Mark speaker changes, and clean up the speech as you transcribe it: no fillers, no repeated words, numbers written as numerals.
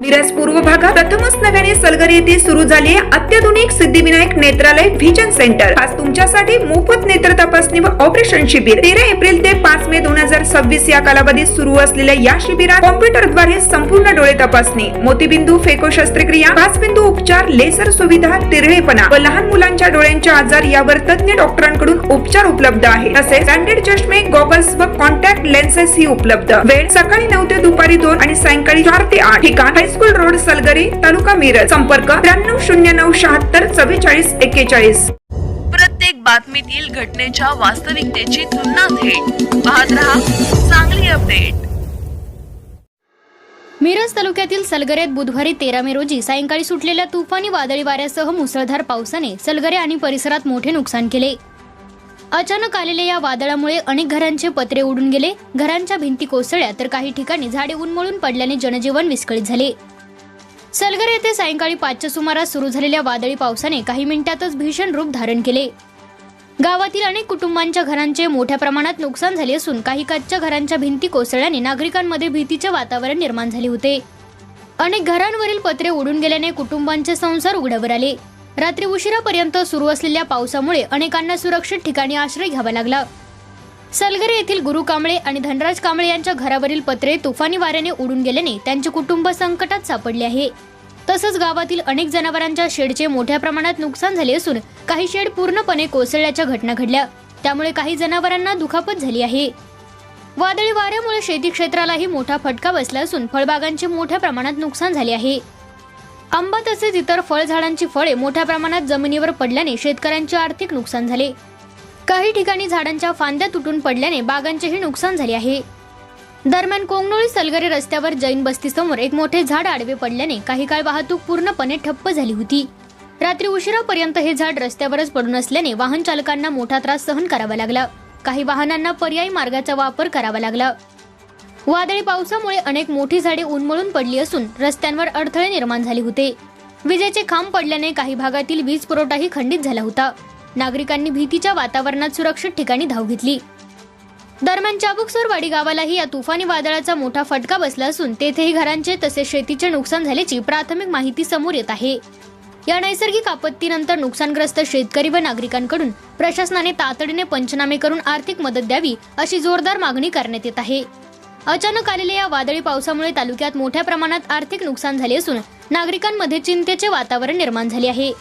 Speaker 1: मिरज पूर्व भागात प्रथमच नव्याने सलगरे येथे सुरू झाले अत्याधुनिक सिद्धिविनायक नेत्रालय व्हिजन सेंटर। आज तुमच्यासाठी मोफत नेत्र तपासणी व ऑपरेशन शिबिर 13 एप्रिल ते 5 मे 2026 या कालावधीत सुरू असलेल्या या शिबिरात कॉम्प्युटरद्वारे संपूर्ण डोळे तपासणी, मोतीबिंदू फेको शस्त्रक्रिया, 5 बिंदू उपचार, लेसर सुविधा, तिरळेपणा व लहान मुलांच्या डोळ्यांचे आजार यावर तज्ञ डॉक्टरांकडून उपचार उपलब्ध आहेत। तसेच ब्रँडेड चष्मे, गॉगल्स व कॉन्टॅक्ट लेन्सेस ही उपलब्ध। वेळ सकाळी 9 ते दुपारी 2 आणि सायंकाळी 4 ते 8। ठिकाण हायस्कूल रोड, सलगरे, तालुका मिरज। संपर्क 9309744441।
Speaker 2: प्रत्येक बातमीतील घटनेच्या वास्तविकतेची तुलना थेट पाहत रहा चांगली अपडेट।
Speaker 3: मिरज तालुक्यातील सलगरेत बुधवारी 13 मे रोजी सायंकाळी सुटलेल्या तुफानी वादळी वाऱ्यासह मुसळधार पावसाने सलगरे आणि परिसरात मोठे नुकसान केले। अचानक आलेल्या या वादळामुळे अनेक घरांचे पत्रे उडून गेले, घरांच्या भिंती कोसळल्या, तर काही ठिकाणी झाडे उन्मळून पडल्याने जनजीवन विस्कळीत झाले। सलगरे येथे सायंकाळी 5च्या सुमारास सुरू झालेल्या वादळी पावसाने काही मिनिटातच भीषण रूप धारण केले। गावातील अनेक कुटुंबांच्या घरांचे मोठ्या प्रमाणात नुकसान झाले असून काही कच्च्या घरांच्या भिंती कोसळल्याने नागरिकांमध्ये भीतीचे वातावरण निर्माण झाले होते। अनेक घरांवरील पत्रे उडून गेल्याने कुटुंबांचे संसार उघड्यावर आले। रात्री उशिरापर्यंत सुरू असलेल्या पावसामुळे अनेकांना सुरक्षित ठिकाणी आश्रय घ्यावा लागला। सलगरे येथील गुरु कांबळे आणि धनराज कांबळे यांच्या घरावरील पत्रे तुफानी वाऱ्याने उडून गेल्याने त्यांचे कुटुंब संकटात सापडले आहे। तसंच गावातील अनेक जनावरांच्या शेडचे मोठ्या प्रमाणात नुकसान झाले असून काही शेड पूर्णपणे कोसळल्याच्या घटना घडल्या, त्यामुळे काही जनावरांना दुखापत झाली आहे। वादळी वाऱ्यामुळे शेती क्षेत्रालाही मोठा फटका बसला असून फळबागांचे मोठ्या प्रमाणात नुकसान झाले आहे। आंबा तसेच इतर फळझाडांची फळे मोठ्या प्रमाणात जमिनीवर पडल्याने शेतकऱ्यांचे आर्थिक नुकसान झाले। काही ठिकाणी झाडांच्या फांद्या तुटून पडल्याने बागांचेही नुकसान झाले आहे। दरम्यान कोंगनोळी सलगरे रस्त्यावर जैन बस्ती समोर एक मोठे झाड आडवे पडल्याने काही काळ वाहतूक पूर्णपणे ठप्प झाली होती। रात्री उशिरापर्यंत हे झाड रस्त्यावरच पडून असल्याने वाहन चालकांना मोठा त्रास सहन करावा लागला। काही वाहनांना पर्यायी मार्गाचा वापर करावा लागला। वादळी पावसामुळे अनेक मोठी झाडे उन्मळून पडली असून रस्त्यांवर अडथळे निर्माण झाले होते। विजेचे खांब पडल्याने काही भागातील वीज पुरवठाही खंडित झाला होता। नागरिकांनी भीतीच्या वातावरणात सुरक्षित ठिकाणी धाव घेतली। दरम्यान चाबुकसरवाडी गावालाही या तुफानी वादळाचा मोठा फटका बसला असून तेथेही घरांचे तसेच शेतीचे नुकसान झाल्याची प्राथमिक माहिती समोर येत आहे। या नैसर्गिक आपत्तीनंतर नुकसानग्रस्त शेतकरी व नागरिकांकडून प्रशासनाने तातडीने पंचनामे करून आर्थिक मदत द्यावी अशी जोरदार मागणी करण्यात येत आहे। अचानक आलेल्या या वादळी पावसामुळे तालुक्यात मोठ्या प्रमाणात आर्थिक नुकसान झाले असून नागरिकांमध्ये चिंतेचे वातावरण निर्माण झाले आहे।